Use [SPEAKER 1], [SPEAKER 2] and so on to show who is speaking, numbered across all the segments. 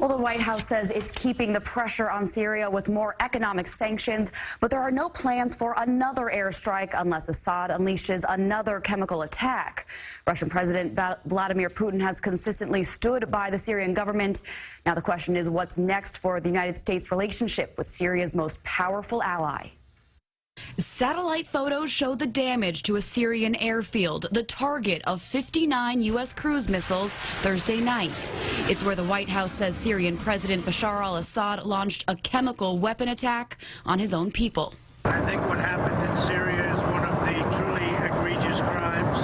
[SPEAKER 1] Well, the White House says it's keeping the pressure on Syria with more economic sanctions, but there are no plans for another airstrike unless Assad unleashes another chemical attack. Russian President Vladimir Putin has consistently stood by the Syrian government. Now the question is, what's next for the United States' relationship with Syria's most powerful ally?
[SPEAKER 2] Satellite photos show the damage to a Syrian airfield, the target of 59 U.S. cruise missiles Thursday night. It's where the White House says Syrian President Bashar al-Assad launched a chemical weapon attack on his own people.
[SPEAKER 3] I think what happened in Syria is one of the truly egregious crimes,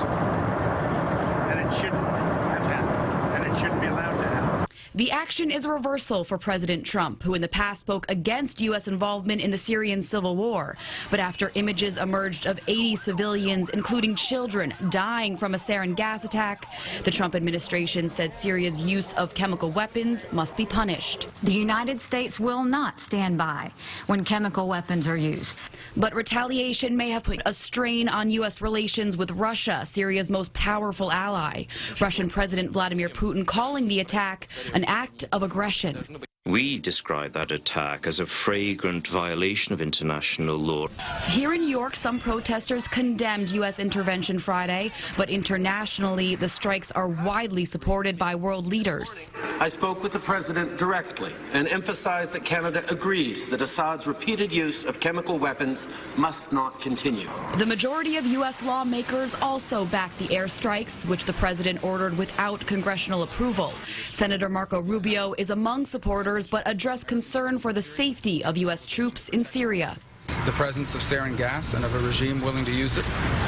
[SPEAKER 3] and it shouldn't have happened, and it shouldn't be allowed to happen.
[SPEAKER 2] The action is a reversal for President Trump, who in the past spoke against U.S. involvement in the Syrian civil war. But after images emerged of 80 civilians, including children, dying from a sarin gas attack, the Trump administration said Syria's use of chemical weapons must be punished.
[SPEAKER 4] The United States will not stand by when chemical weapons are used.
[SPEAKER 2] But retaliation may have put a strain on U.S. relations with Russia, Syria's most powerful ally. Russian President Vladimir Putin calling the attack an act of aggression.
[SPEAKER 5] We describe that attack as a flagrant violation of international law.
[SPEAKER 2] Here in New York, some protesters condemned U.S. intervention Friday, but internationally, the strikes are widely supported by world leaders.
[SPEAKER 6] I spoke with the president directly and emphasized that Canada agrees that Assad's repeated use of chemical weapons must not continue.
[SPEAKER 2] The majority of U.S. lawmakers also backed the airstrikes, which the president ordered without congressional approval. Senator Marco Rubio is among supporters, but addressed concern for the safety of U.S. troops in Syria.
[SPEAKER 7] The presence of sarin gas and of a regime willing to use it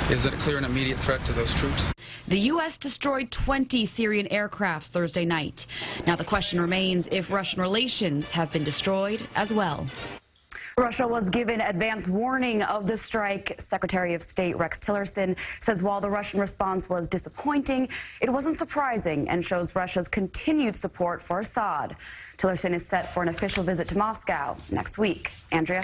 [SPEAKER 7] is a clear and immediate threat to those troops.
[SPEAKER 2] The U.S. destroyed 20 Syrian aircrafts Thursday night. Now the question remains if Russian relations have been destroyed as well.
[SPEAKER 1] Russia was given advance warning of the strike. Secretary of State Rex Tillerson says while the Russian response was disappointing, it wasn't surprising and shows Russia's continued support for Assad. Tillerson is set for an official visit to Moscow next week. Andrea?